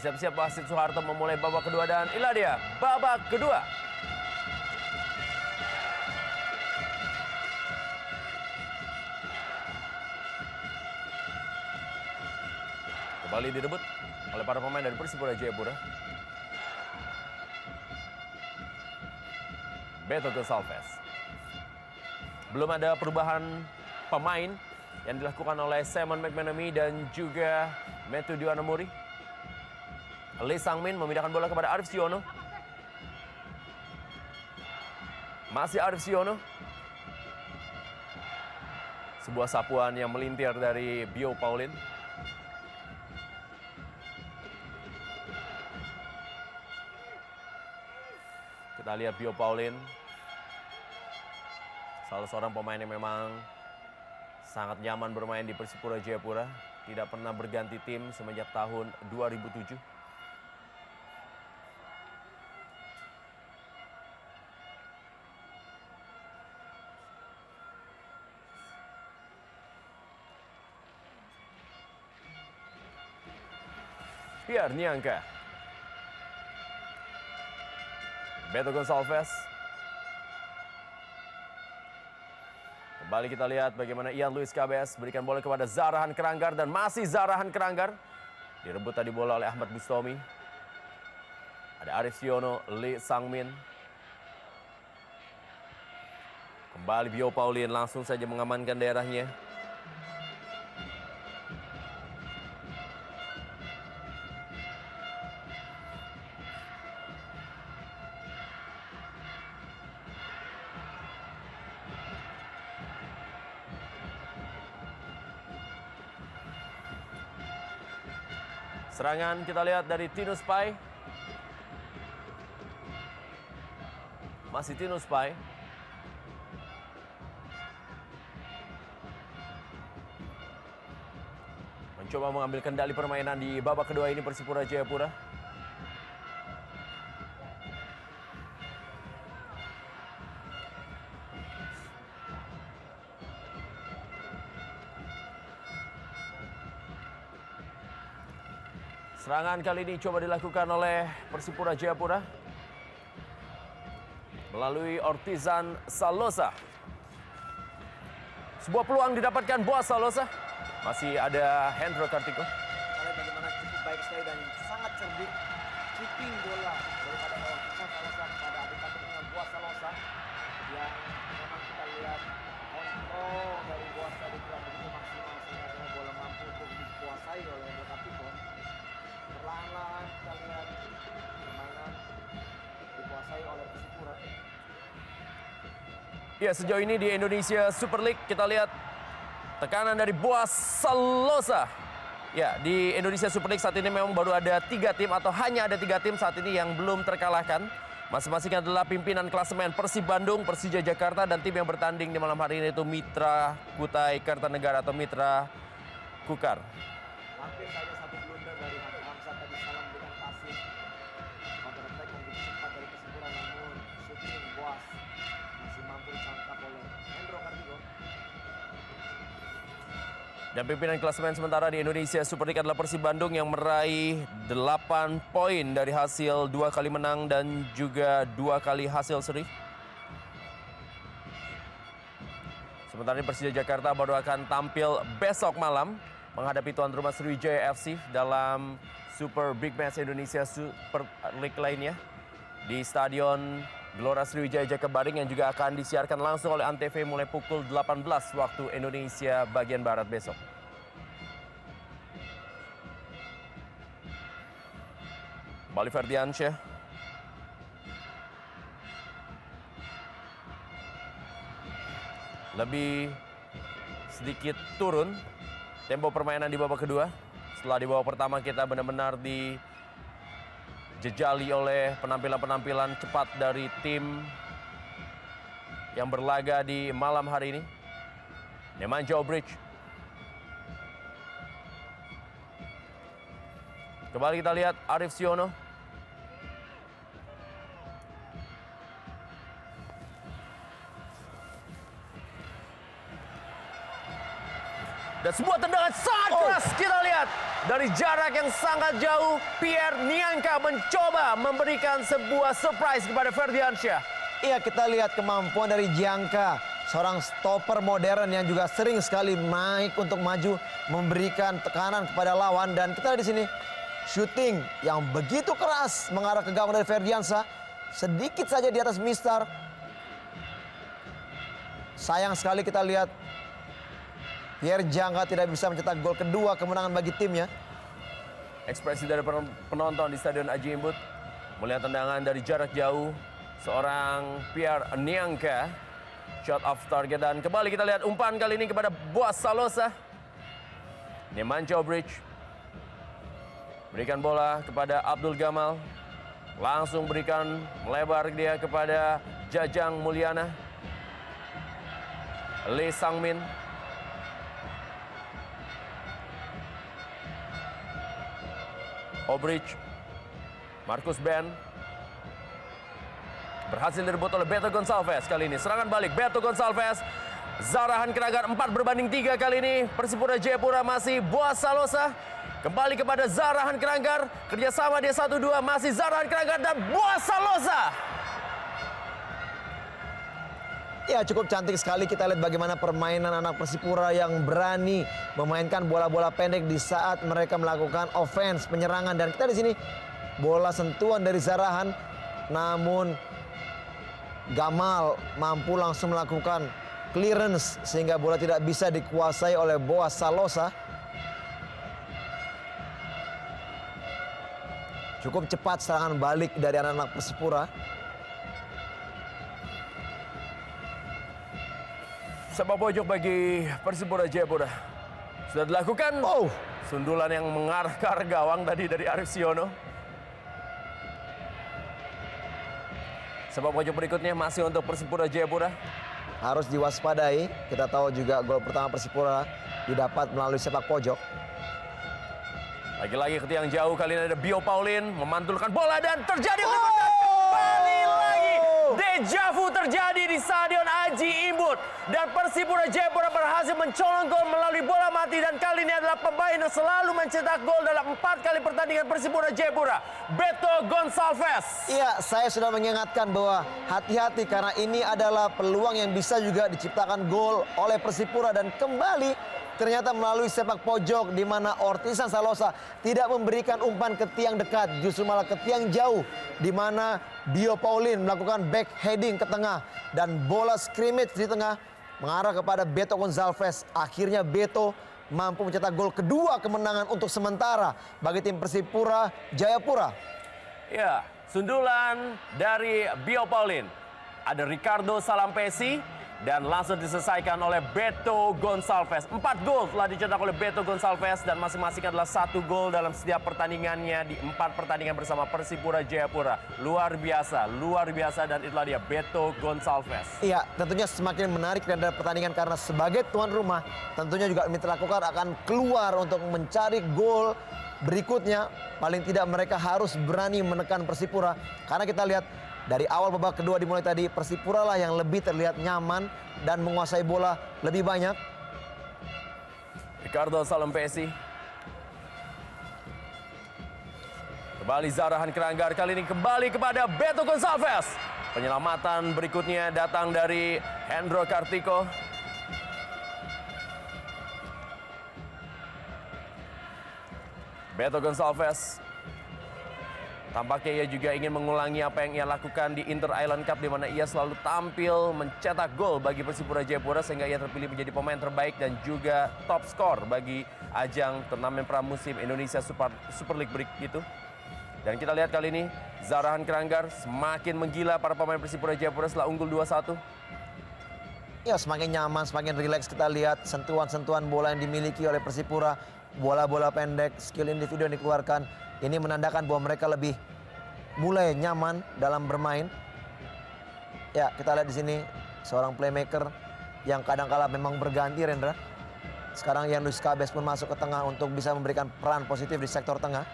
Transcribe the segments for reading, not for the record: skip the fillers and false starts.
Bersiap-siap wasit Soeharto memulai babak kedua dan inilah dia babak kedua. Kembali direbut oleh para pemain dari Persipura Jayapura. Beto Gonçalves. Belum ada perubahan pemain yang dilakukan oleh Simon McManamy dan juga Matthew Diwanamuri. Lee Sang-min memindahkan bola kepada Arif Siono. Masih Arif Siono. Sebuah sapuan yang melintir dari Bio Pauline. Kita lihat Bio Pauline. Salah seorang pemain yang memang sangat nyaman bermain di Persipura Jayapura. Tidak pernah berganti tim semenjak tahun 2007. Pierre Niangka. Beto Gonçalves. Kembali kita lihat bagaimana Ian Luis KBS berikan bola kepada Zarahan Keranggar dan masih Zarahan Keranggar. Direbut tadi bola oleh Ahmad Bustomi. Ada Arif Siono, Lee Sang-min. Kembali Bio Pauline langsung saja mengamankan daerahnya. Serangan kita lihat dari Tinus Pai. Masih Tinus Pai. Mencoba mengambil kendali permainan di babak kedua ini Persipura Jayapura. Serangan kali ini coba dilakukan oleh Persipura Jayapura melalui Ortizan Salosa. Sebuah peluang didapatkan Boaz Salosa. Masih ada Hendro Kartiko. Bagaimana cukup baik sekali dan sangat cerdik chipping bola daripada Ortizan Salosa kepada adik kandungnya Boaz Salosa yang memang kita lihat kontrol dari Boaz tadi kurang begitu maksimal sehingga bola mampu untuk dikuasai oleh Hendro Kartiko. Perlahan-lahan kita lihat permainan dikuasai oleh Persipura. Ya, sejauh ini di Indonesia Super League kita lihat tekanan dari Boaz Salosa. Ya, di Indonesia Super League saat ini memang baru ada 3 tim atau hanya ada 3 tim saat ini yang belum terkalahkan. Masing-masing adalah pimpinan klasemen Persib Bandung, Persija Jakarta, dan tim yang bertanding di malam hari ini itu Mitra Kutai Kartanegara atau Mitra Kukar. Hampir saja satu blunder dari Hamzah tadi salah memberikan passing. Counter attack yang begitu cepat dari Persipura namun shooting Boaz masih mampu ditangkap oleh Hendro Kartiko. Dan pimpinan klasemen sementara di Indonesia Super League adalah Persib Bandung yang meraih 8 poin dari hasil 2 kali menang dan juga 2 kali hasil seri. Sementara Persija Jakarta baru akan tampil besok malam menghadapi tuan rumah Sriwijaya FC dalam Super Big Match Indonesia Super League lainnya di Stadion Gelora Sriwijaya Jakabaring yang juga akan disiarkan langsung oleh Antv mulai pukul 18 waktu Indonesia bagian Barat besok. Bali Ferdiansyah. Lebih sedikit turun tempo permainan di babak kedua. Setelah di babak pertama kita benar-benar dijejali oleh penampilan-penampilan cepat dari tim yang berlaga di malam hari ini. Nemanja Obrich. Kembali kita lihat Arif Siono. Dan sebuah tendangan sangat keras kita lihat. Dari jarak yang sangat jauh, Pierre Niangka mencoba memberikan sebuah surprise kepada Ferdiansyah. Iya, kita lihat kemampuan dari Gianca, seorang stopper modern yang juga sering sekali naik untuk maju, memberikan tekanan kepada lawan. Dan kita lihat di sini, shooting yang begitu keras mengarah ke gawang dari Ferdiansyah. Sedikit saja di atas Mistar. Sayang sekali kita lihat Pierre Gianca tidak bisa mencetak gol kedua kemenangan bagi timnya. Ekspresi dari penonton di Stadion Aji Imbut melihat tendangan dari jarak jauh seorang Pierre Niangka, shot off target, dan kembali kita lihat umpan kali ini kepada Boaz Salosa. Nemanja Obric berikan bola kepada Abdul Gamal, langsung berikan melebar dia kepada Jajang Mulyana. Lee Sang-min, Obric, Marcus Ben, berhasil direbut oleh Beto Gonçalves kali ini. Serangan balik Beto Gonçalves. Zarahan Keranggar 4-3 kali ini. Persipura Jayapura masih Boaz Salosa. Kembali kepada Zarahan Keranggar. Kerjasama dia 1-2. Masih Zarahan Keranggar dan Boaz Salosa. Ya, cukup cantik sekali kita lihat bagaimana permainan anak Persipura yang berani memainkan bola-bola pendek di saat mereka melakukan offense, penyerangan. Dan kita di sini bola sentuhan dari Zarahan, namun Gamal mampu langsung melakukan clearance sehingga bola tidak bisa dikuasai oleh Boaz Salosa. Cukup cepat serangan balik dari anak-anak Persipura. Sepak pojok bagi Persipura Jayapura. Sudah dilakukan. Sundulan yang mengarah ke arah gawang tadi dari Arif Siono. Sepak pojok berikutnya masih untuk Persipura Jayapura. Harus diwaspadai. Kita tahu juga gol pertama Persipura didapat melalui sepak pojok. Lagi-lagi ke tiang jauh, kali ini ada Bio Paulin memantulkan bola dan terjadi kembali lagi. Deja vu terjadi di Stadion Aji Imbut. Dan Persipura Jayapura berhasil mencolong gol melalui bola mati. Dan kali ini adalah pemain yang selalu mencetak gol dalam 4 kali pertandingan Persipura Jayapura, Beto Gonçalves. Iya, saya sudah mengingatkan bahwa hati-hati karena ini adalah peluang yang bisa juga diciptakan gol oleh Persipura. Dan kembali ternyata melalui sepak pojok di mana Ortisan Salosa tidak memberikan umpan ke tiang dekat, justru malah ke tiang jauh di mana Bio Paulin melakukan back heading ke tengah dan bola scrimmage di tengah mengarah kepada Beto Gonçalves. Akhirnya Beto mampu mencetak gol kedua kemenangan untuk sementara bagi tim Persipura Jayapura. Ya, sundulan dari Bio Paulin. Ada Ricardo Salampesi dan langsung diselesaikan oleh Beto Gonçalves. 4 gol telah dicetak oleh Beto Gonçalves dan masing-masing adalah 1 gol dalam setiap pertandingannya di 4 pertandingan bersama Persipura Jayapura. Luar biasa dan itulah dia Beto Gonçalves. Iya, tentunya semakin menarik dan ada pertandingan karena sebagai tuan rumah tentunya juga Mitra Kukar akan keluar untuk mencari gol berikutnya. Paling tidak mereka harus berani menekan Persipura karena kita lihat dari awal babak kedua dimulai tadi, Persipura lah yang lebih terlihat nyaman dan menguasai bola lebih banyak. Ricardo Salampesi. Kembali Zarahan Keranggar, kali ini kembali kepada Beto Gonçalves. Penyelamatan berikutnya datang dari Hendro Kartiko. Beto Gonçalves. Tampaknya ia juga ingin mengulangi apa yang ia lakukan di Inter Island Cup, di mana ia selalu tampil mencetak gol bagi Persipura Jayapura sehingga ia terpilih menjadi pemain terbaik dan juga top skor bagi ajang turnamen pramusim Indonesia Super League begitu. Dan kita lihat kali ini Zarahan Keranggar semakin menggila para pemain Persipura Jayapura setelah unggul 2-1. Ya, semakin nyaman, semakin rileks kita lihat sentuhan-sentuhan bola yang dimiliki oleh Persipura, bola-bola pendek, skill individu yang dikeluarkan. Ini menandakan bahwa mereka lebih mulai nyaman dalam bermain. Ya, kita lihat di sini seorang playmaker yang kadang-kala memang berganti, Rendra. Sekarang Jan Luis Kabes pun masuk ke tengah untuk bisa memberikan peran positif di sektor tengah.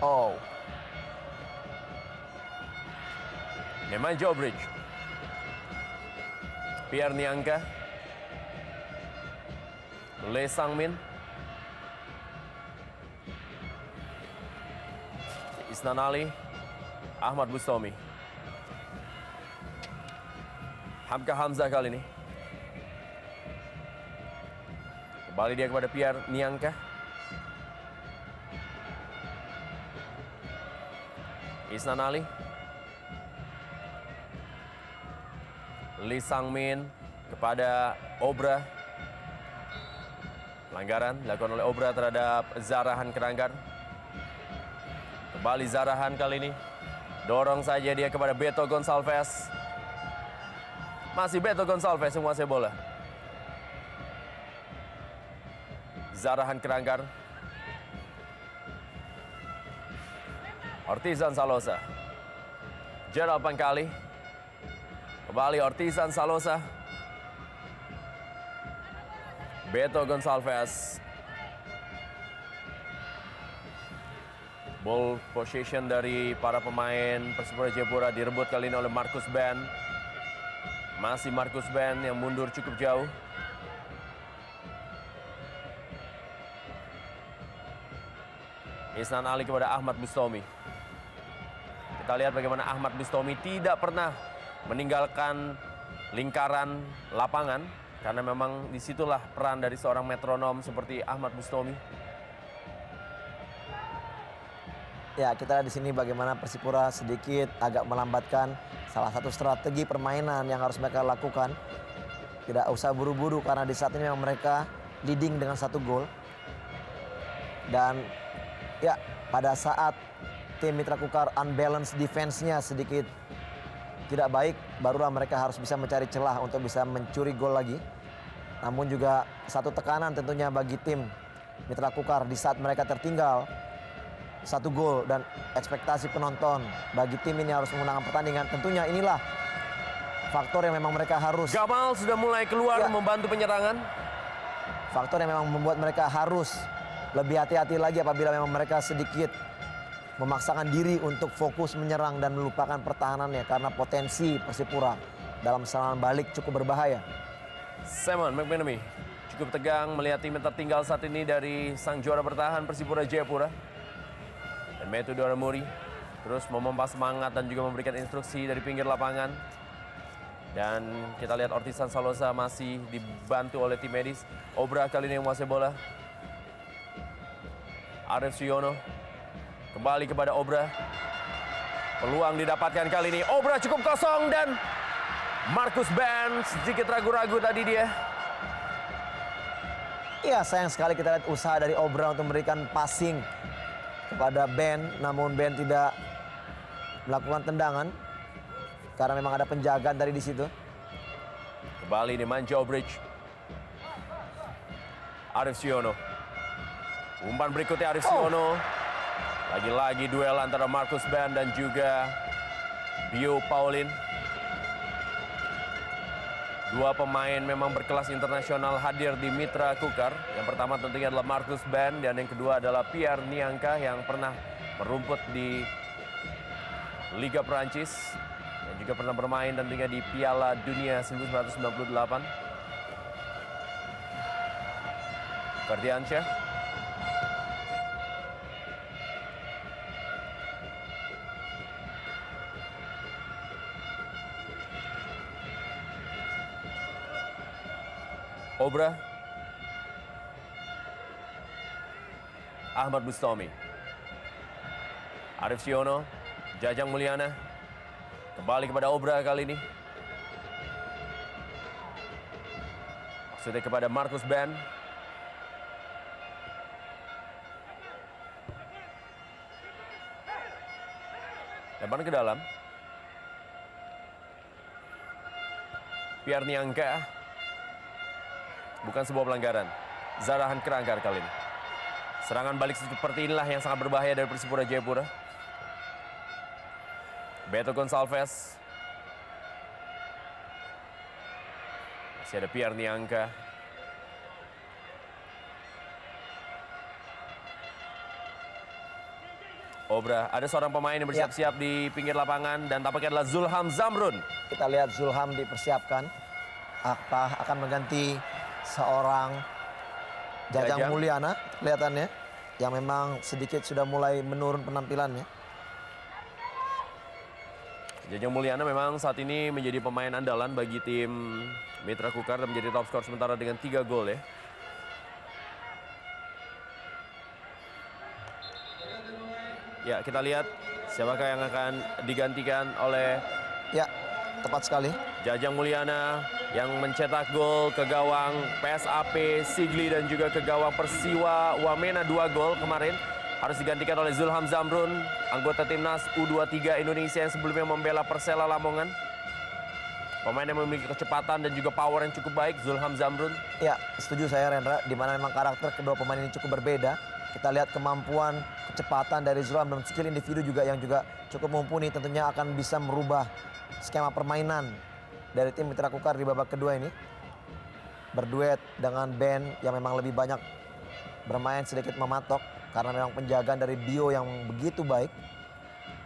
Oh, Nemanja Obrich. Pierre Niangka. Lee Sang-min. Isnan Ali. Ahmad Bustomi. Hamka Hamzah kali ini. Kembali dia kepada Pierre Niangka. Isnan Ali. Lee Sang-min kepada Obra. Pelanggaran dilakukan oleh Obra terhadap Zarahan Keranggar. Kembali Zarahan kali ini. Dorong saja dia kepada Beto Gonçalves. Masih Beto Gonçalves yang menguasai bola. Zarahan Keranggar. Ortizan Salosa. Gerald Pangkali. Kembali Ortizan Salosa. Beto Gonçalves. Ball possession dari para pemain Persipura Jayapura direbut kali ini oleh Marcus Ben. Masih Marcus Ben yang mundur cukup jauh. Isnan Ali kepada Ahmad Bustomi. Kita lihat bagaimana Ahmad Bustomi tidak pernah meninggalkan lingkaran lapangan karena memang disitulah peran dari seorang metronom seperti Ahmad Bustomi. ya kita lihat di sini bagaimana Persipura sedikit agak melambatkan salah satu strategi permainan yang harus mereka lakukan. Tidak usah buru-buru karena di saat ini memang mereka leading dengan 1 gol. Dan ya pada saat tim Mitra Kukar unbalance defense-nya sedikit tidak baik, barulah mereka harus bisa mencari celah untuk bisa mencuri gol lagi. Namun juga satu tekanan tentunya bagi tim Mitra Kukar di saat mereka tertinggal 1 gol dan ekspektasi penonton bagi tim ini harus memenangkan pertandingan. Tentunya inilah faktor yang memang mereka harus. Gamal sudah mulai keluar membantu penyerangan. Faktor yang memang membuat mereka harus lebih hati-hati lagi apabila memang mereka sedikit memaksakan diri untuk fokus menyerang dan melupakan pertahanannya karena potensi Persipura dalam serangan balik cukup berbahaya. Simon McManamy cukup tegang melihat tim yang tertinggal saat ini dari sang juara bertahan Persipura Jayapura. Dan Metu Doramuri terus memompa semangat dan juga memberikan instruksi dari pinggir lapangan. Dan kita lihat Ortizan Salosa masih dibantu oleh tim medis. Obra kali ini yang menguasai bola. Arif Siono kembali kepada Obra. Peluang didapatkan kali ini. Obra cukup kosong dan Marcus Ben sedikit ragu-ragu tadi dia. Iya, sayang sekali kita lihat usaha dari Obra untuk memberikan passing kepada Ben, namun Ben tidak melakukan tendangan karena memang ada penjagaan dari di situ. Kembali Nemanja Obrich. Arif Siono. Umpan berikutnya Arif Siono. Lagi-lagi duel antara Marcus Ben dan juga Bio Paulin. Dua pemain memang berkelas internasional hadir di Mitra Kukar. Yang pertama tentunya adalah Marcus Ben dan yang kedua adalah Pierre Niangka yang pernah merumput di Liga Perancis dan juga pernah bermain tentunya di Piala Dunia 1998. Ferdiansyah. Obra. Ahmad Bustomi. Arif Siono. Jajang Mulyana. Kembali kepada Obra kali ini. Maksudnya kepada Marcus Ben. Lemparan ke dalam. Pierre Niangka. Bukan sebuah pelanggaran. Zarahan Keranggar kali ini. Serangan balik seperti inilah yang sangat berbahaya dari Persipura Jayapura. Beto Gonçalves. Masih ada Pierre Niangka. Obra, ada seorang pemain yang bersiap-siap di pinggir lapangan dan tampaknya adalah Zulham Zamrun. Kita lihat Zulham dipersiapkan. Akan mengganti seorang Jajang Mulyana kelihatannya. Yang memang sedikit sudah mulai menurun penampilannya. Jajang Mulyana memang saat ini menjadi pemain andalan bagi tim Mitra Kukar dan menjadi top skor sementara dengan 3 gol ya. Ya, kita lihat siapakah yang akan digantikan oleh Ya, tepat sekali. Jajang Mulyana yang mencetak gol ke gawang PSAP Sigli dan juga ke gawang Persiwa Wamena 2 gol kemarin. Harus digantikan oleh Zulham Zamrun, anggota timnas U23 Indonesia yang sebelumnya membela Persela Lamongan. Pemain yang memiliki kecepatan dan juga power yang cukup baik, Zulham Zamrun. Ya, setuju saya Rendra, di mana memang karakter kedua pemain ini cukup berbeda. Kita lihat kemampuan, kecepatan dari Zulham dan skill individu juga yang juga cukup mumpuni, tentunya akan bisa merubah skema permainan dari tim Mitra Kukar di babak kedua ini. Berduet dengan Ben yang memang lebih banyak bermain sedikit mematok karena memang penjagaan dari Bio yang begitu baik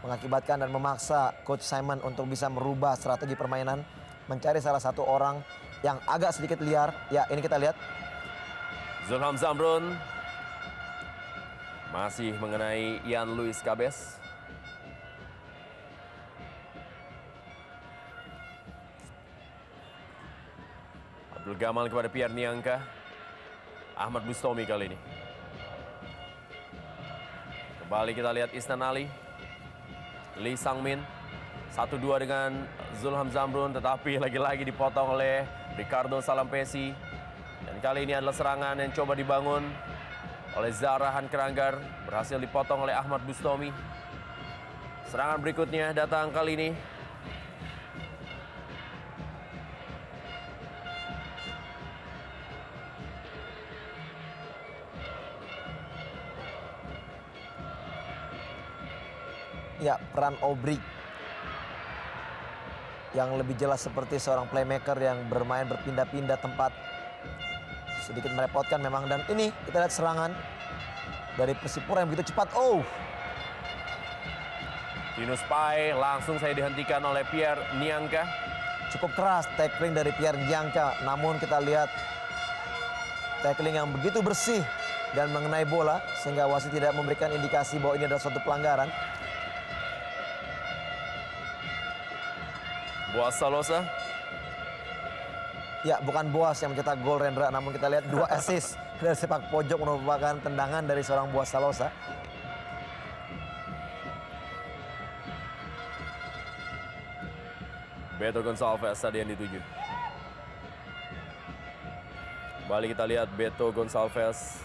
mengakibatkan dan memaksa Coach Simon untuk bisa merubah strategi permainan, mencari salah satu orang yang agak sedikit liar. Ya, ini kita lihat. Zulham Zamrun masih mengenai Ian Luis Cabes. Abdul Gamal kepada Pierre Niangka. Ahmad Bustomi kali ini. Kembali kita lihat Isnan Ali. Lee Sang-min. 1-2 dengan Zulham Zamrun, tetapi lagi-lagi dipotong oleh Ricardo Salampesi. Dan kali ini adalah serangan yang coba dibangun oleh Zarahan Keranggar, berhasil dipotong oleh Ahmad Bustomi. Serangan berikutnya datang kali ini. Ya, peran Obrik yang lebih jelas seperti seorang playmaker yang bermain berpindah-pindah tempat. Sedikit merepotkan memang, dan ini kita lihat serangan dari Persipura yang begitu cepat. Oh, Tinus Pai langsung saya dihentikan oleh Pierre Niangka. cukup keras tackling dari Pierre Niangka, namun kita lihat tackling yang begitu bersih dan mengenai bola sehingga wasit tidak memberikan indikasi bahwa ini adalah suatu pelanggaran. Boas Salosa. Ya, bukan Boas yang mencetak gol Rendra, namun kita lihat 2 assist dari sepak pojok merupakan tendangan dari seorang Boas Salosa. Beto Gonçalves tadi yang dituju. Kembali kita lihat Beto Gonçalves.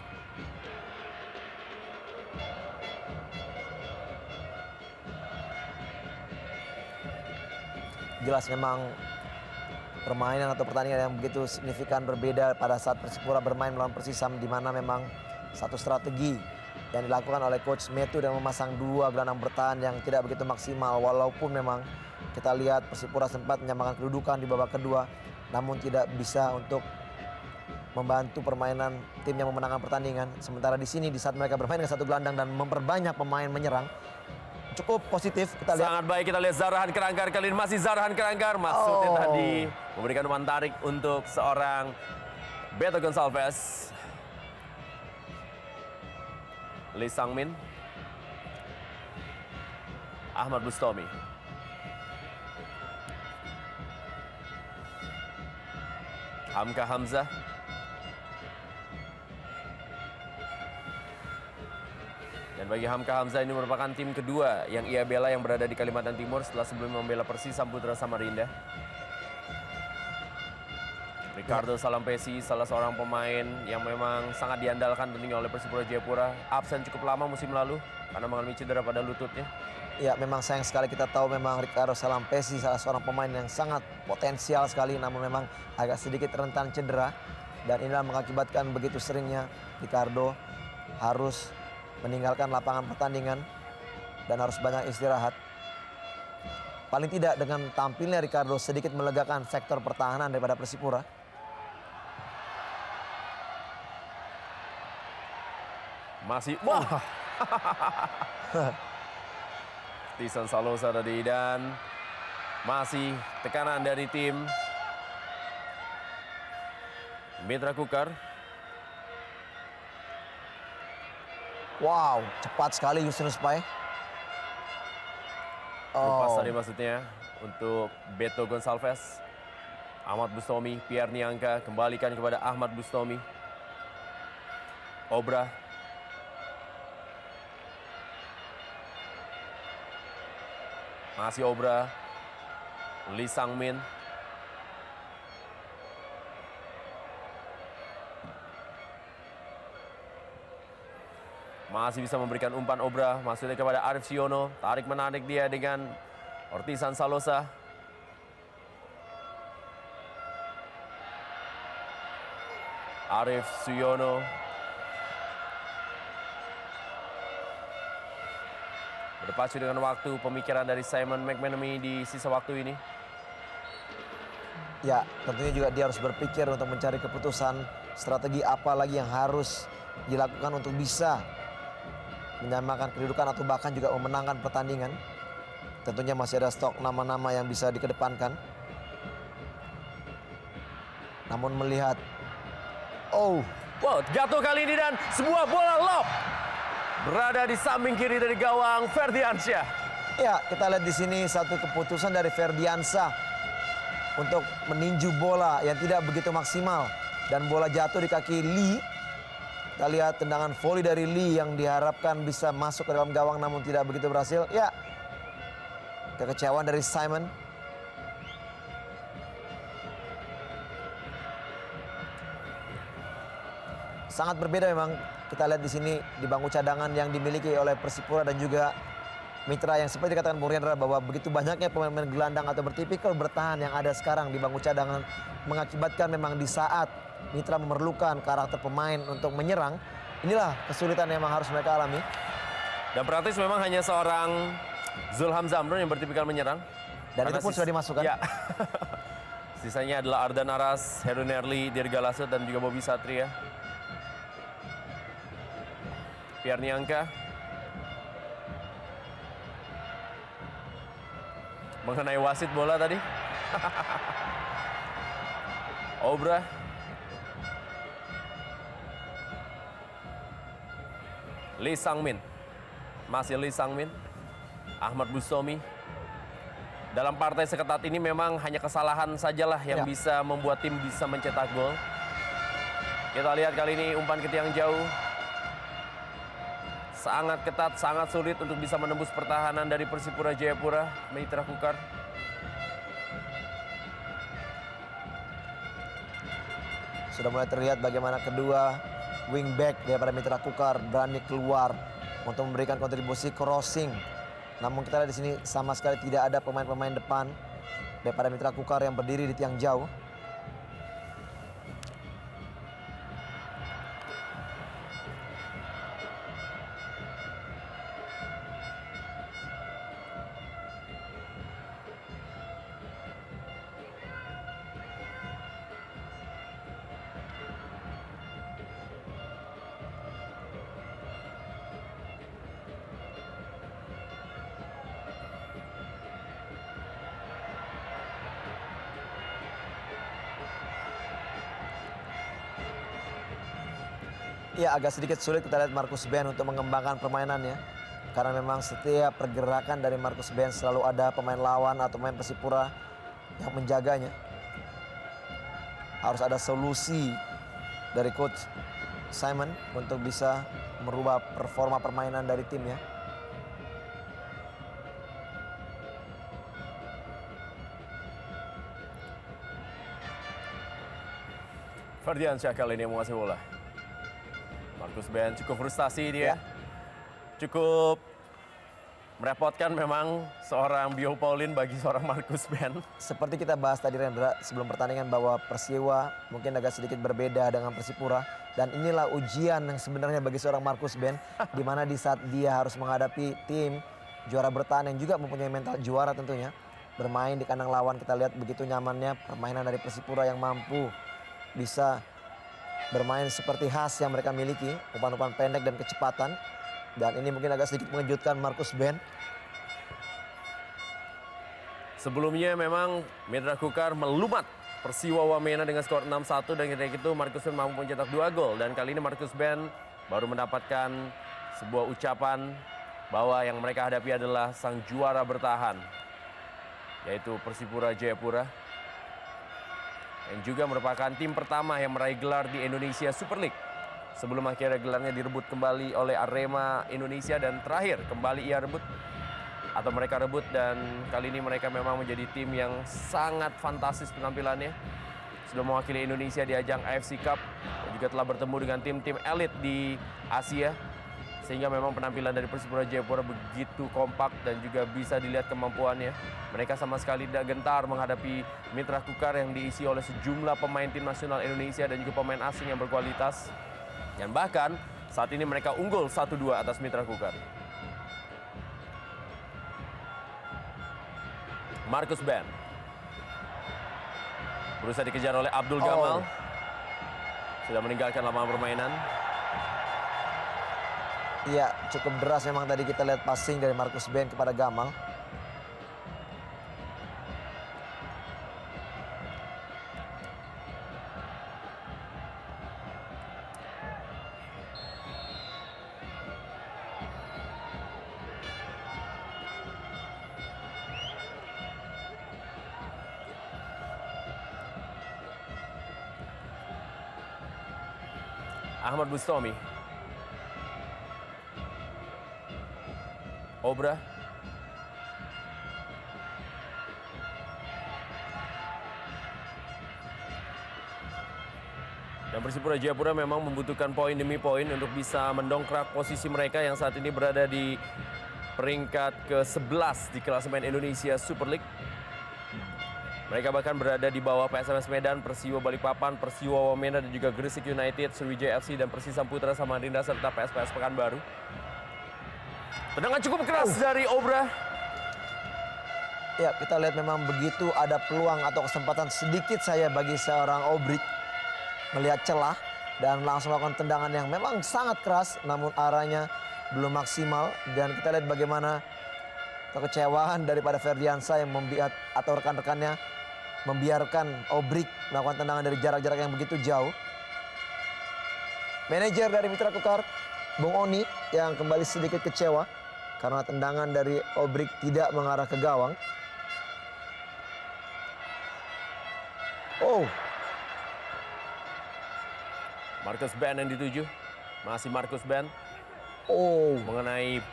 Jelas memang permainan atau pertandingan yang begitu signifikan berbeda pada saat Persipura bermain melawan Persisam, di mana memang satu strategi yang dilakukan oleh Coach Metu dan memasang 2 gelandang bertahan yang tidak begitu maksimal. Walaupun memang kita lihat Persipura sempat menyamakan kedudukan di babak kedua, namun tidak bisa untuk membantu permainan tim yang memenangkan pertandingan. Sementara di sini di saat mereka bermain dengan satu gelandang dan memperbanyak pemain menyerang, cukup positif kita lihat. Sangat baik, kita lihat Zarahan Keranggar kali ini, masih Zarahan Keranggar. Maksudnya tadi memberikan umpan tarik untuk seorang Beto Gonçalves. Lee Sang-min. Ahmad Bustomi. Hamka Hamzah. Dan bagi Hamka Hamzah ini merupakan tim kedua yang ia bela yang berada di Kalimantan Timur setelah sebelumnya membela Persisam Putra Samarinda. Ricardo Salampesi, salah seorang pemain yang memang sangat diandalkan tentunya oleh Persipura Jayapura, absen cukup lama musim lalu karena mengalami cedera pada lututnya. Ya, memang sayang sekali, kita tahu memang Ricardo Salampesi salah seorang pemain yang sangat potensial sekali, namun memang agak sedikit rentan cedera. Dan inilah mengakibatkan begitu seringnya Ricardo harus meninggalkan lapangan pertandingan dan harus banyak istirahat. Paling tidak dengan tampilnya Ricardo sedikit melegakan sektor pertahanan daripada Persipura. Masih, wah. Ortisan Salosa tadi, dan masih tekanan dari tim Mitra Kukar. Wow, cepat sekali Justinus Pai. Lepas tadi maksudnya untuk Beto Gonçalves. Ahmad Bustomi, Pierre Niangka kembalikan kepada Ahmad Bustomi. Obra. Masih Obra. Lee Sang-min. Masih bisa memberikan umpan Obra, masuknya kepada Arif Siono, tarik menarik dia dengan Ortisan Salosa. Arif Siono. Berpacu dengan waktu, pemikiran dari Simon McManamy di sisa waktu ini. Ya, tentunya juga dia harus berpikir untuk mencari keputusan strategi apa lagi yang harus dilakukan untuk bisa menyamakan kedudukan atau bahkan juga memenangkan pertandingan. Tentunya masih ada stok nama-nama yang bisa dikedepankan. Namun melihat, Wow, jatuh kali ini dan sebuah bola lob berada di samping kiri dari gawang Ferdiansyah. ya kita lihat di sini satu keputusan dari Ferdiansyah untuk meninju bola yang tidak begitu maksimal dan bola jatuh di kaki Lee. Kita lihat tendangan volley dari Lee yang diharapkan bisa masuk ke dalam gawang namun tidak begitu berhasil. Ya, kekecewaan dari Simon. Sangat berbeda memang kita lihat di sini di bangku cadangan yang dimiliki oleh Persipura dan juga Mitra yang seperti dikatakan Bung Riandra bahwa begitu banyaknya pemain-pemain gelandang atau bertipikal bertahan yang ada sekarang di bangku cadangan mengakibatkan memang di saat Mitra memerlukan karakter pemain untuk menyerang, inilah kesulitan yang memang harus mereka alami. Dan praktis memang hanya seorang Zulham Zamrun yang bertipikal menyerang. Dan itu pun sudah dimasukkan. Ya. Sisanya adalah Ardan Aras, Heru Nerli, Dirga Lasut, dan juga Bobby Satria. Pierre Niangka. Mengenai wasit bola tadi. Obra. Lee Sang-min. Masih Lee Sang-min. Ahmad Bustomi. Dalam partai seketat ini memang hanya kesalahan sajalah yang bisa membuat tim bisa mencetak gol. Kita lihat kali ini umpan ke tiang jauh. Sangat ketat, sangat sulit untuk bisa menembus pertahanan dari Persipura Jayapura, Mitra Kukar. Sudah mulai terlihat bagaimana kedua wingback daripada Mitra Kukar berani keluar untuk memberikan kontribusi crossing. Namun kita lihat di sini sama sekali tidak ada pemain-pemain depan daripada Mitra Kukar yang berdiri di tiang jauh. Ya, agak sedikit sulit kita lihat Marcus Ben untuk mengembangkan permainannya. Karena memang setiap pergerakan dari Marcus Ben selalu ada pemain lawan atau pemain Persipura yang menjaganya. Harus ada solusi dari coach Simon untuk bisa merubah performa permainan dari timnya. Ferdiansyah kali ini yang menguasai bola. Marcus Ben cukup frustasi dia. Cukup merepotkan memang seorang Bio Pauline bagi seorang Marcus Ben. Seperti kita bahas tadi Rendra sebelum pertandingan bahwa Persiwa mungkin agak sedikit berbeda dengan Persipura. Dan inilah ujian yang sebenarnya bagi seorang Marcus Ben. Di mana di saat dia harus menghadapi tim juara bertahan yang juga mempunyai mental juara tentunya. Bermain di kandang lawan kita lihat begitu nyamannya permainan dari Persipura yang mampu bisa bermain seperti khas yang mereka miliki, umpan-umpan pendek dan kecepatan. Dan ini mungkin agak sedikit mengejutkan Marcus Ben. Sebelumnya memang Mitra Kukar melumat Persiwa Wamena dengan skor 6-1 dan ketika itu Marcus Ben mampu mencetak 2 gol. Dan kali ini Marcus Ben baru mendapatkan sebuah ucapan bahwa yang mereka hadapi adalah sang juara bertahan, yaitu Persipura Jayapura. Yang juga merupakan tim pertama yang meraih gelar di Indonesia Super League. Sebelum akhirnya gelarnya direbut kembali oleh Arema Indonesia dan terakhir kembali mereka rebut, dan kali ini mereka memang menjadi tim yang sangat fantastis penampilannya. Sudah mewakili Indonesia di ajang AFC Cup dan juga telah bertemu dengan tim-tim elit di Asia. Sehingga memang penampilan dari Persipura Jayapura begitu kompak dan juga bisa dilihat kemampuannya. Mereka sama sekali tidak gentar menghadapi Mitra Kukar yang diisi oleh sejumlah pemain tim nasional Indonesia dan juga pemain asing yang berkualitas. Dan bahkan saat ini mereka unggul 1-2 atas Mitra Kukar. Marcus Ben berusaha dikejar oleh Abdul Gamal. Sudah meninggalkan lapangan permainan. Iya, cukup deras memang tadi kita lihat passing dari Marcus Ben kepada Gamal. Ahmad Bustomi. Obra. Dan Persipura Jayapura memang membutuhkan poin demi poin untuk bisa mendongkrak posisi mereka yang saat ini berada di peringkat ke-11 di klasemen Indonesia Super League. Mereka bahkan berada di bawah PSMS Medan, Persiwa Balikpapan, Persiwa Wamena dan juga Gresik United, Sriwijaya FC dan Persisam Putra Samarinda serta PSPS Pekanbaru. Tendangan cukup keras dari Obra. Ya, kita lihat memang begitu ada peluang atau kesempatan sedikit saya bagi seorang Obrik melihat celah dan langsung melakukan tendangan yang memang sangat keras, namun arahnya belum maksimal. Dan kita lihat bagaimana kekecewaan daripada Ferdiansa yang membiarkan atau rekan-rekannya membiarkan Obrik melakukan tendangan dari jarak-jarak yang begitu jauh. Manajer dari Mitra Kukar, Bung Oni, yang kembali sedikit kecewa karena tendangan dari Obrik tidak mengarah ke gawang. Marcus Ben yang dituju. Masih Marcus Ben. Mengenai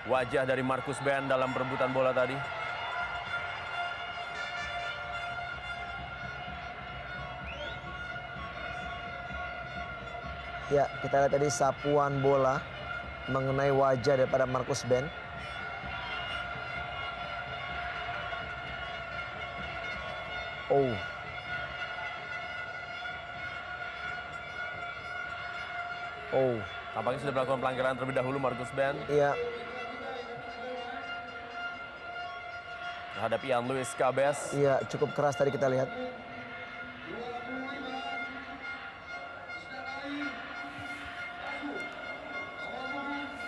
wajah dari Marcus Ben dalam perebutan bola tadi. Ya, kita lihat tadi sapuan bola mengenai wajah daripada Marcus Ben. Tampaknya sudah melakukan pelanggaran terlebih dahulu Marcus Ben. Iya. Terhadap Ian Luis Cabes. Iya, cukup keras tadi kita lihat.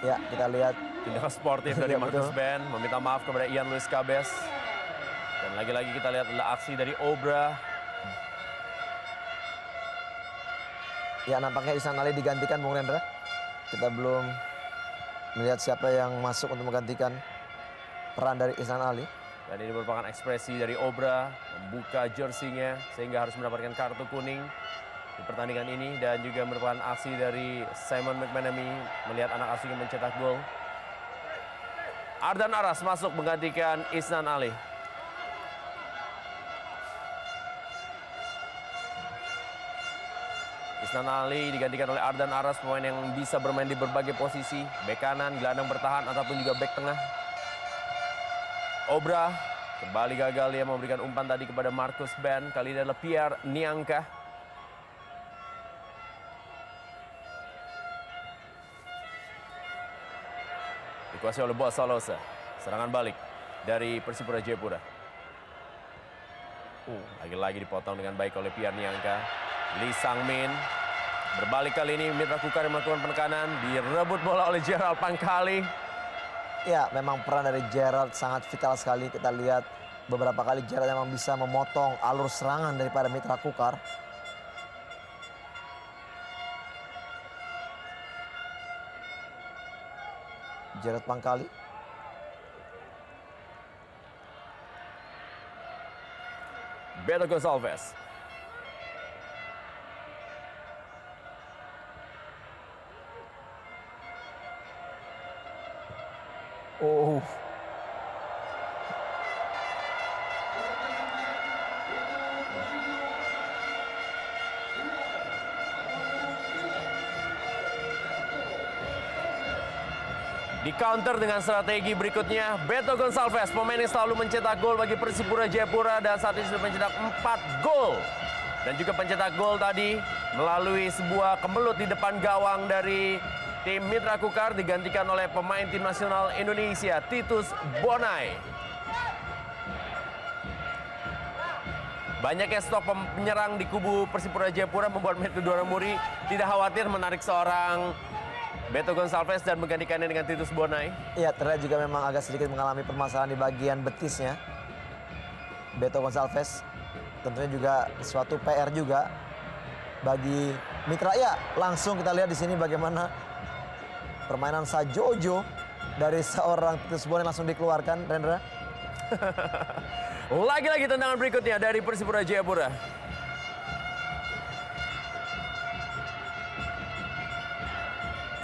Ya, kita lihat Tindakan sportif dari Ya, Marcus betul. Ben meminta maaf kepada Ian Luis Cabes. Dan lagi-lagi kita lihat adalah aksi dari Obra. ya nampaknya Ihsan Ali digantikan Bung Rendra. Kita belum melihat siapa yang masuk untuk menggantikan peran dari Ihsan Ali. Dan ini merupakan ekspresi dari Obra membuka jersinya sehingga harus mendapatkan kartu kuning di pertandingan ini. Dan juga merupakan aksi dari Simon McManamy melihat anak asuhnya mencetak gol. Ardan Aras masuk menggantikan Ihsan Ali. Ihsan Ali digantikan oleh Ardan Aras, pemain yang bisa bermain di berbagai posisi, bek kanan, gelandang bertahan ataupun juga bek tengah. Obra kembali gagal, dia memberikan umpan tadi kepada Marcus Ben, kali ini adalah Pierre Niangka. Dikuasai oleh Boas Salosa. Serangan balik dari Persipura Jayapura. Lagi-lagi dipotong dengan baik oleh Pierre Niangka. Lee Sang-min. Berbalik kali ini Mitra Kukar yang melakukan penekanan. Direbut bola oleh Gerald Pangkali. Ya, memang peran dari Gerald sangat vital sekali. Kita lihat beberapa kali Gerard memang bisa memotong alur serangan daripada Mitra Kukar. Gerard Pangkali. Beto Gonçalves. Oh. Di counter dengan strategi berikutnya, Beto Gonçalves, pemain yang selalu mencetak gol bagi Persipura Jayapura dan saat ini sudah mencetak 4 gol. Dan juga pencetak gol tadi melalui sebuah kemelut di depan gawang dari tim Mitra Kukar digantikan oleh pemain tim nasional Indonesia, Titus Bonai. Banyaknya stok penyerang di kubu Persipura Jayapura membuat Metu Doramuri tidak khawatir menarik seorang Beto Gonçalves dan menggantikannya dengan Titus Bonai. Ya, terlihat juga memang agak sedikit mengalami permasalahan di bagian betisnya. Beto Gonçalves tentunya juga suatu PR juga bagi Mitra. Ya, langsung kita lihat di sini bagaimana permainan Sajojo dari seorang Titus Bonai langsung dikeluarkan, Rendra. Lagi-lagi tendangan berikutnya dari Persipura Jayapura.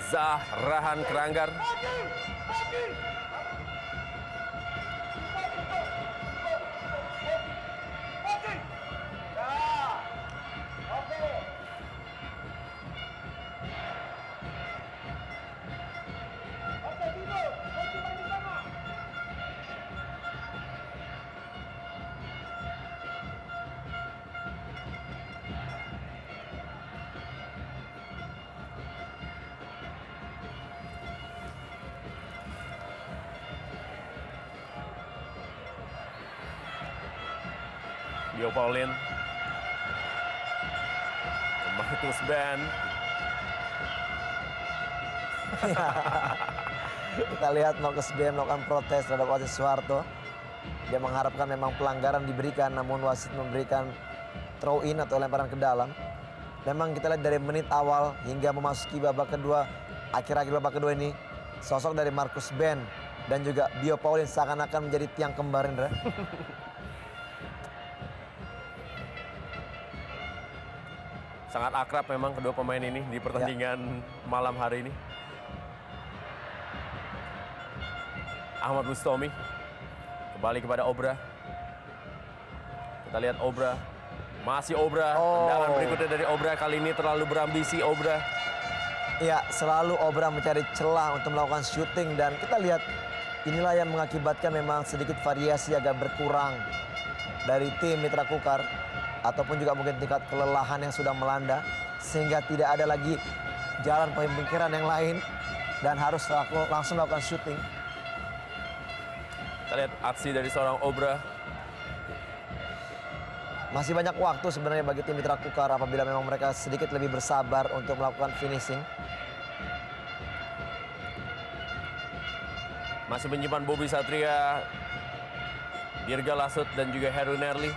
Zahrahan Keranggar. Dio Paulin. Marcus Ben. Kita lihat Marcus Ben melakukan protes terhadap wasit Suharto. Dia mengharapkan memang pelanggaran diberikan, namun wasit memberikan throw in atau lemparan ke dalam. Memang kita lihat dari menit awal hingga memasuki babak kedua, akhir-akhir babak kedua ini, sosok dari Marcus Ben dan juga Dio Paulin seakan-akan menjadi tiang kembar, Indra. Sangat akrab memang kedua pemain ini di pertandingan malam hari ini. Ahmad Bustomi kembali kepada Obra. Kita lihat Obra, masih Obra. Tendangan berikutnya dari Obra, kali ini terlalu berambisi Obra. Ya, selalu Obra mencari celah untuk melakukan syuting dan kita lihat inilah yang mengakibatkan memang sedikit variasi agak berkurang dari tim Mitra Kukar. Ataupun juga mungkin tingkat kelelahan yang sudah melanda sehingga tidak ada lagi jalan pemikiran yang lain dan harus langsung melakukan syuting. Kita lihat aksi dari seorang Obra. Masih banyak waktu sebenarnya bagi tim Mitra Kukar apabila memang mereka sedikit lebih bersabar untuk melakukan finishing. Masih menyimpan Bobby Satria, Dirga Lasut dan juga Heru Nerli.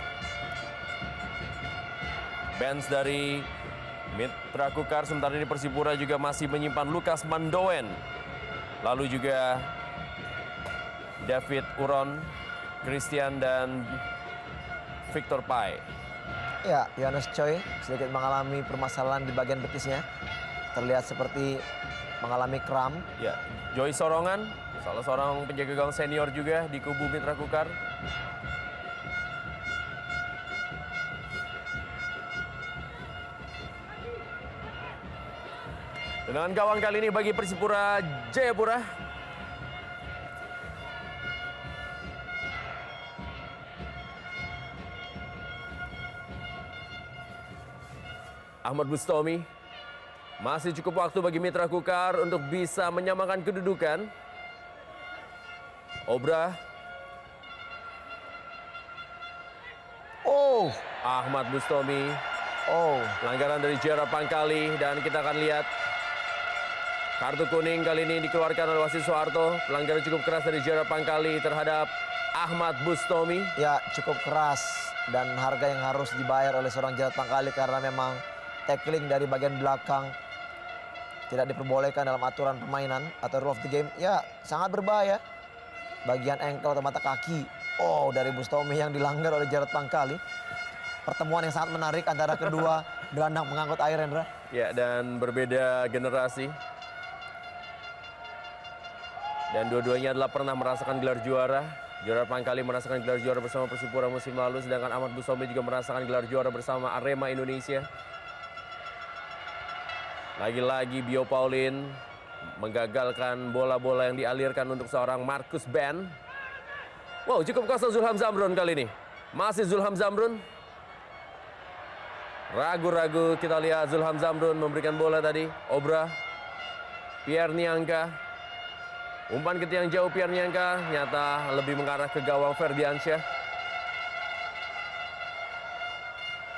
Bench dari Mitra Kukar, sementara ini Persipura juga masih menyimpan Lukas Mandoen. Lalu juga David Uron, Christian dan Victor Pai. Ya, Yohanes Choi sedikit mengalami permasalahan di bagian betisnya. Terlihat seperti mengalami kram. Ya, Joy Sorongan, salah seorang penjaga gawang senior juga di kubu Mitra Kukar. Tendangan gawang kali ini bagi Persipura Jayapura. Ahmad Bustomi. Masih cukup waktu bagi Mitra Kukar untuk bisa menyamakan kedudukan. Obra. Oh, Ahmad Bustomi. Pelanggaran dari Gerard Pangkali dan kita akan lihat Kartu kuning kali ini dikeluarkan oleh wasit Soeharto. Pelanggaran cukup keras dari Gerard Pangkali terhadap Ahmad Bustomi. Ya, cukup keras dan harga yang harus dibayar oleh seorang Gerard Pangkali karena memang tackling dari bagian belakang tidak diperbolehkan dalam aturan permainan atau rule of the game. Ya, sangat berbahaya. Bagian ankle atau mata kaki. Oh, dari Bustomi yang dilanggar oleh Gerard Pangkali. Pertemuan yang sangat menarik antara kedua gelandang pengangkut air, Hendra. Ya, dan berbeda generasi. Dan dua-duanya adalah pernah merasakan gelar juara. Gerard Pangkali merasakan gelar juara bersama Persipura musim lalu, sedangkan Ahmad Bustomi juga merasakan gelar juara bersama Arema Indonesia. Lagi-lagi Bio Paulin menggagalkan bola-bola yang dialirkan untuk seorang Marcus Ben. Wow, cukup kosong Zulham Zamrun kali ini. Masih Zulham Zamrun. Ragu-ragu kita lihat Zulham Zamrun memberikan bola tadi. Obra. Pierre Niangka. Umpan ke tiang jauh Pierre Niangka. Nyata lebih mengarah ke gawang Ferdiansyah.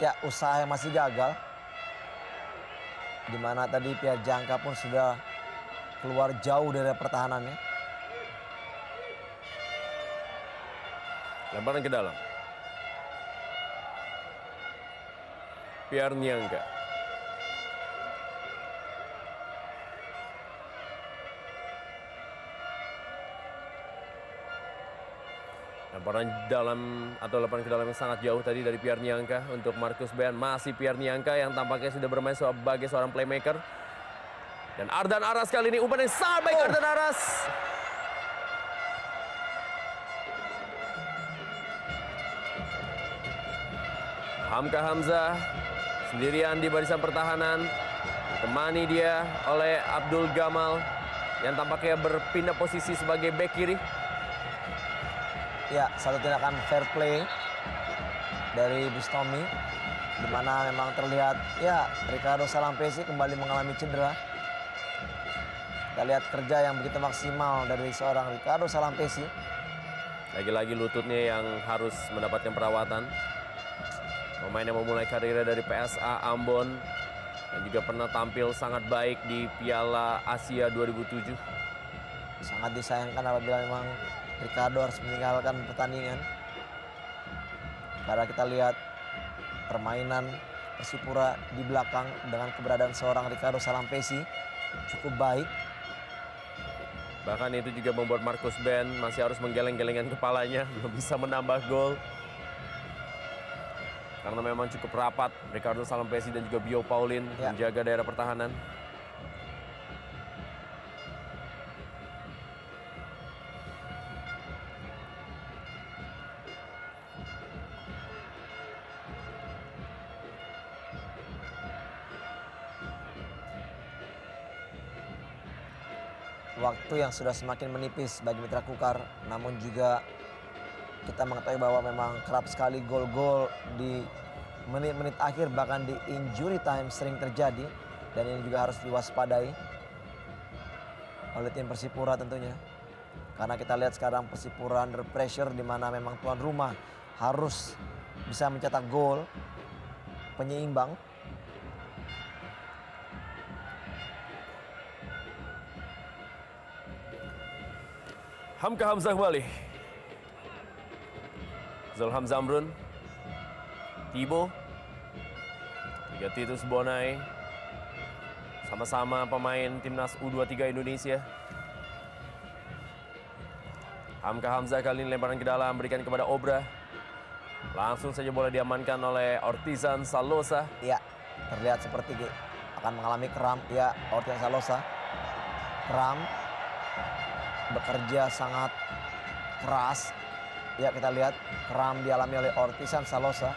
Ya, usaha yang masih gagal. Di mana tadi Pierre Niangka pun sudah keluar jauh dari pertahanannya. Lemparan ke dalam. Pierre Niangka. Lemparan dalam atau lemparan ke dalam yang sangat jauh tadi dari Pierre Niangka untuk Marcus Ben. Masih Pierre Niangka yang tampaknya sudah bermain sebagai seorang playmaker. Dan Ardan Aras kali ini umpan yang sangat baik Ardan Aras. Hamka Hamzah sendirian di barisan pertahanan. Ditemani dia oleh Abdul Gamal yang tampaknya berpindah posisi sebagai bek kiri. Ya, satu tindakan fair play dari Bustomi. Di mana memang terlihat, ya, Ricardo Salampesi kembali mengalami cedera. Kita lihat kerja yang begitu maksimal dari seorang Ricardo Salampesi. Lagi-lagi lututnya yang harus mendapatkan perawatan. Pemain yang memulai karirnya dari PSA Ambon dan juga pernah tampil sangat baik di Piala Asia 2007. Sangat disayangkan apabila memang Ricardo harus meninggalkan pertandingan. Karena kita lihat permainan Persipura di belakang dengan keberadaan seorang Ricardo Salampesi cukup baik. Bahkan itu juga membuat Marcus Ben masih harus menggeleng-gelengkan kepalanya, belum bisa menambah gol. Karena memang cukup rapat Ricardo Salampesi dan juga Bio Paulin menjaga daerah pertahanan. Waktu yang sudah semakin menipis bagi Mitra Kukar, namun juga kita mengetahui bahwa memang kerap sekali gol-gol di menit-menit akhir bahkan di injury time sering terjadi, dan ini juga harus diwaspadai oleh tim Persipura tentunya. Karena kita lihat sekarang Persipura under pressure di mana memang tuan rumah harus bisa mencetak gol penyeimbang. Hamka Hamzah kembali. Zulham Zamrun. Tibo. Juga Titus Bonai. Sama-sama pemain timnas U23 Indonesia. Hamka Hamzah kali ini lemparan ke dalam, berikan kepada Obra. Langsung saja bola diamankan oleh Ortizan Salosa. Ya, terlihat seperti akan mengalami kram. Ya, Ortizan Salosa. Kram. Bekerja sangat keras. Ya, kita lihat kram dialami oleh Ortizan Salosa.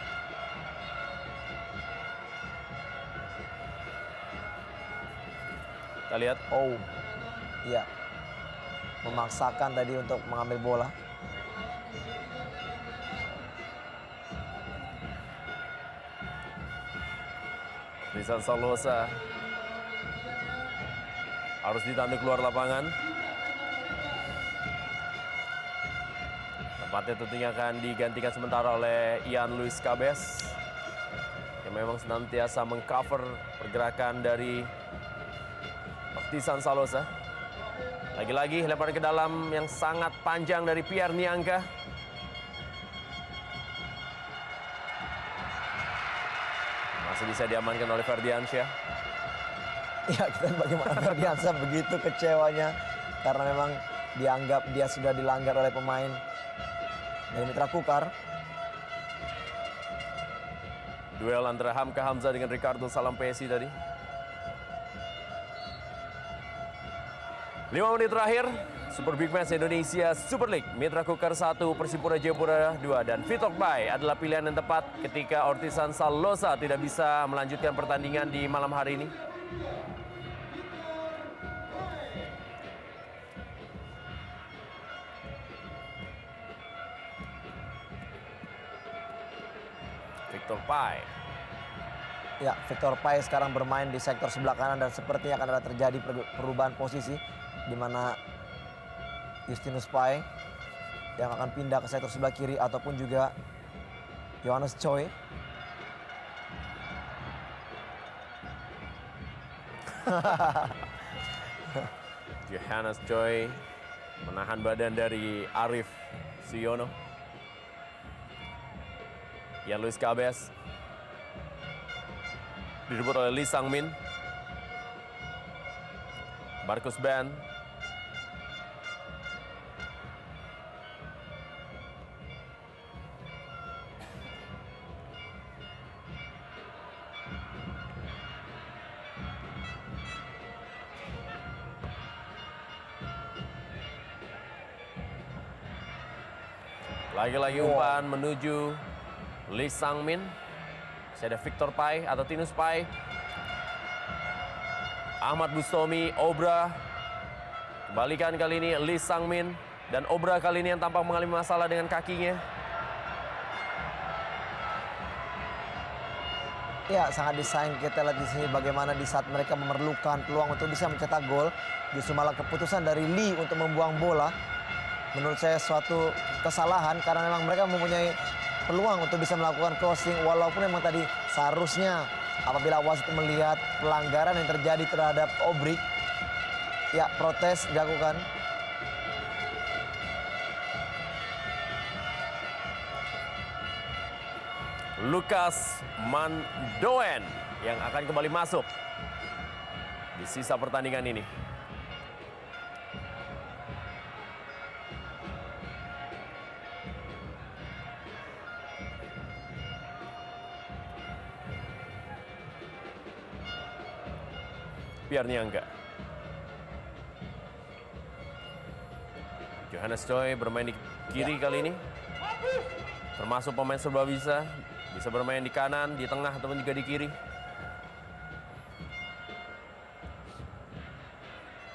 Kita lihat. Oh, iya. Memaksakan tadi untuk mengambil bola. Ortizan Salosa harus ditanduk keluar lapangan. Tempatnya tentunya akan digantikan sementara oleh Ian Luis Cabes yang memang senantiasa mengcover pergerakan dari Ortisan Salosa. Lagi-lagi lemparan ke dalam yang sangat panjang dari Pierre Niangka. Masih bisa diamankan oleh Ferdiansyah. Ya, kita bagaimana Ferdiansyah begitu kecewanya karena memang dianggap dia sudah dilanggar oleh pemain dari Mitra Kukar. Duel antara Hamka Hamzah dengan Ricardo Salampesi tadi. 5 menit terakhir, Super Big Match Indonesia Super League. Mitra Kukar 1, Persipura Jayapura 2. Dan Vitor Pai adalah pilihan yang tepat ketika Ortisan Salosa tidak bisa melanjutkan pertandingan di malam hari ini. Vitor Pai. Ya, Vitor Pai sekarang bermain di sektor sebelah kanan dan sepertinya akan ada terjadi perubahan posisi di mana Justinus Pai yang akan pindah ke sektor sebelah kiri ataupun juga Johannes Choi. Johannes Choi menahan badan dari Arif Siono. Yan Luis Cabes direbut oleh Lee Sang-min. Marcus Ben. Lagi-lagi umpan menuju Lee Sang-min. Masih ada Vitor Pai atau Tinus Pai. Ahmad Bustomi, Obra. Kembalikan kali ini Lee Sang-min. Dan Obra kali ini yang tampak mengalami masalah dengan kakinya. Ya, sangat disayang kita lihat di sini bagaimana di saat mereka memerlukan peluang untuk bisa mencetak gol, justru malah keputusan dari Lee untuk membuang bola. Menurut saya suatu kesalahan karena memang mereka mempunyai peluang untuk bisa melakukan crossing walaupun memang tadi seharusnya apabila wasit melihat pelanggaran yang terjadi terhadap Obrik, ya protes dilakukan. Lukas Mandoen yang akan kembali masuk di sisa pertandingan ini. Pierre Niangka. Johannes Choi bermain di kiri kali ini. Termasuk pemain serba bisa bermain di kanan, di tengah, ataupun juga di kiri.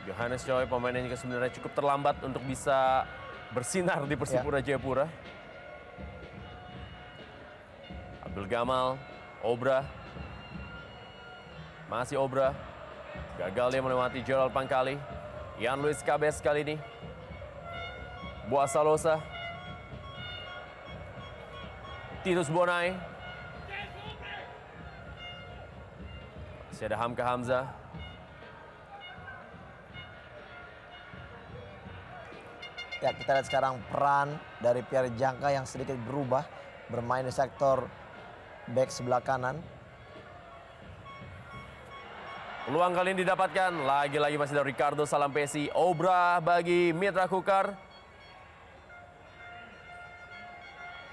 Johannes Choi pemain yang juga sebenarnya cukup terlambat untuk bisa bersinar di Persipura Jayapura. Abdul Gamal, Obra. Masih Obra. Gagal dia melewati Gerald Pangkali. Yan Luis Cabes kali ini. Boas Salosa. Titus Bonai. Masih ada Hamka Hamzah. Ya, kita lihat sekarang peran dari Pierre Jangka yang sedikit berubah, bermain di sektor back sebelah kanan. Peluang kali ini didapatkan. Lagi-lagi masih dari Ricardo Salampesi. Obra bagi Mitra Kukar.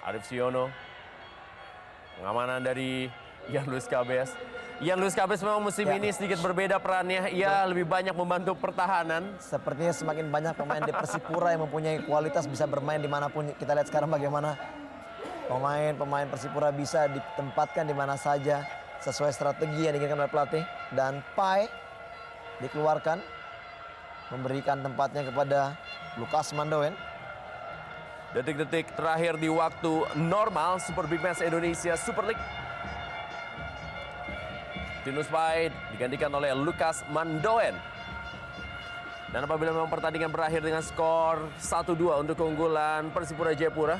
Arif Siono. Pengamanan dari Yan Luis Cabes. Yan Luis Cabes memang musim ini sedikit berbeda perannya. Ia lebih banyak membantu pertahanan. Sepertinya semakin banyak pemain di Persipura yang mempunyai kualitas bisa bermain dimanapun. Kita lihat sekarang bagaimana pemain Persipura bisa ditempatkan di mana saja sesuai strategi yang diinginkan oleh pelatih. Dan Pai dikeluarkan, memberikan tempatnya kepada Lukas Mandoen. Detik-detik terakhir di waktu normal Super Big Match Indonesia Super League. Tinus Pai digantikan oleh Lukas Mandoen. Dan apabila memang pertandingan berakhir dengan skor 1-2 untuk keunggulan Persipura Jayapura,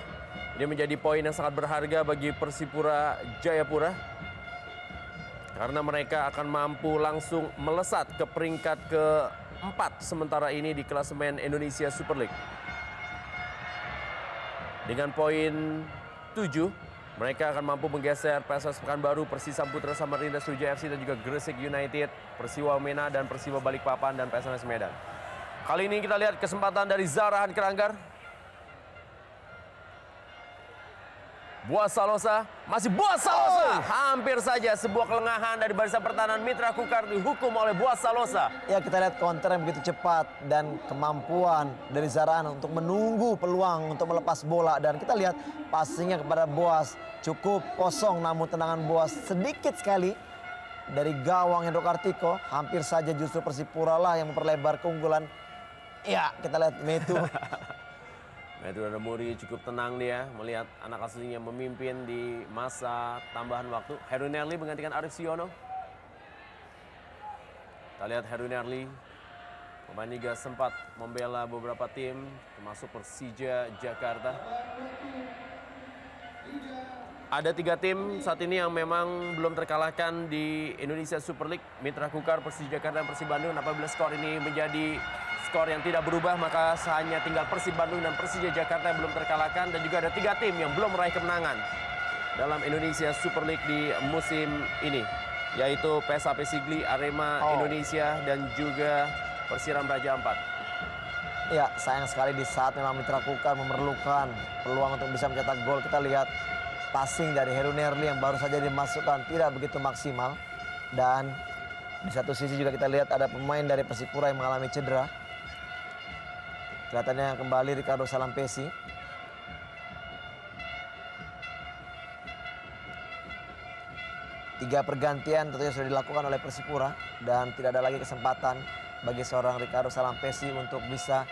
ini menjadi poin yang sangat berharga bagi Persipura Jayapura. karena mereka akan mampu langsung melesat ke peringkat ke-4 sementara ini di klasemen Indonesia Super League. Dengan poin 7, mereka akan mampu menggeser PSS Pekanbaru, Persisam Putra Samarinda, Sriwijaya FC dan juga Gresik United, Persiwa Mena dan Persiwa Balikpapan dan PSMS Medan. Kali ini kita lihat kesempatan dari Zarahan Keranggar. Buas Salosa, masih Buas Salosa. Hampir saja sebuah kelengahan dari barisan pertahanan Mitra Kukar dihukum oleh Buas Salosa. Ya, kita lihat counter yang begitu cepat dan kemampuan dari Zarahan untuk menunggu peluang untuk melepas bola. Dan kita lihat passingnya kepada Boas cukup kosong, namun tendangan Boas sedikit sekali dari gawang Hendro Kartiko. Hampir saja justru Persipura lah yang memperlebar keunggulan. Ya, kita lihat Metu. Metu Danamuri cukup tenang dia melihat anak asuhnya memimpin di masa tambahan waktu. Heru Nerli menggantikan Arif Siono. Kita lihat Heru Nerli, pemain liga sempat membela beberapa tim, termasuk Persija Jakarta. Ada 3 tim saat ini yang memang belum terkalahkan di Indonesia Super League. Mitra Kukar, Persija Jakarta, dan Persib Bandung. Apabila skor ini menjadi skor yang tidak berubah, maka hanya tinggal Persib Bandung dan Persija Jakarta yang belum terkalahkan. Dan juga ada 3 tim yang belum meraih kemenangan dalam Indonesia Super League di musim ini, yaitu PSAP Sigli, Arema Indonesia, dan juga Persiram Raja Ampat. Ya, sayang sekali di saat memang Mitra Kukar memerlukan peluang untuk bisa mencetak gol. Kita lihat passing dari Heru Nerli yang baru saja dimasukkan tidak begitu maksimal. Dan di satu sisi juga kita lihat ada pemain dari Persipura yang mengalami cedera. Kelihatannya kembali Ricardo Salampesi. Tiga pergantian tentunya sudah dilakukan oleh Persipura dan tidak ada lagi kesempatan bagi seorang Ricardo Salampesi untuk bisa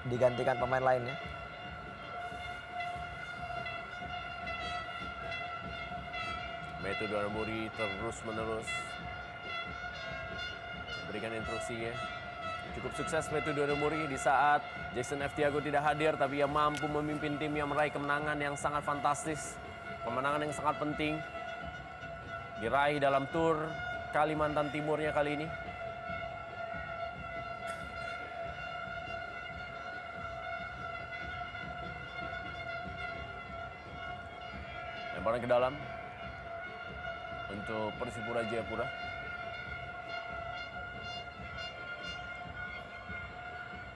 digantikan pemain lainnya. Metu Danamuri terus-menerus memberikan instruksinya. Cukup sukses Metu Danamuri di saat Jackson F. Tiago tidak hadir, tapi ia mampu memimpin tim yang meraih kemenangan yang sangat fantastis. Kemenangan yang sangat penting diraih dalam tur Kalimantan Timurnya kali ini. Lemparan ke dalam untuk Persipura Jayapura.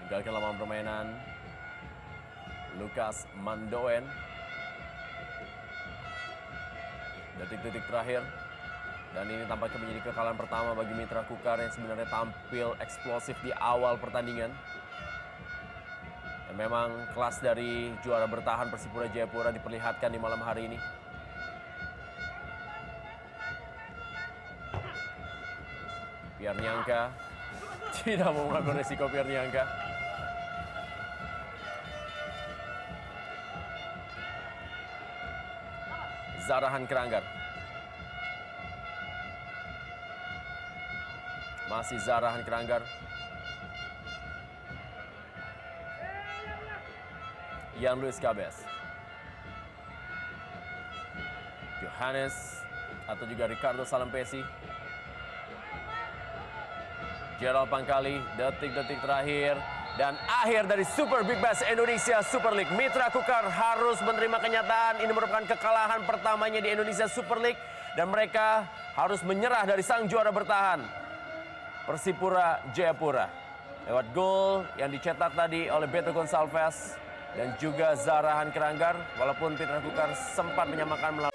Tinggalkan lapangan permainan Lukas Mandoen. Detik-detik terakhir. Dan ini tampaknya menjadi kekalahan pertama bagi Mitra Kukar yang sebenarnya tampil eksplosif di awal pertandingan. Dan memang kelas dari juara bertahan Persipura Jayapura diperlihatkan di malam hari ini. Piernyangka tidak mau mengambil resiko. Piernyangka Zarahan Keranggar, masih Zarahan Keranggar. Ian Luis Cabes, Johannes atau juga Ricardo Salampesi, Gerald Pangkali. Detik-detik terakhir dan akhir dari Super Big Bash Indonesia Super League. Mitra Kukar harus menerima kenyataan ini merupakan kekalahan pertamanya di Indonesia Super League dan mereka harus menyerah dari sang juara bertahan Persipura Jayapura lewat gol yang dicetak tadi oleh Beto Gonçalves dan juga Zarahan Keranggar. Walaupun Mitra Kukar sempat menyamakan melalui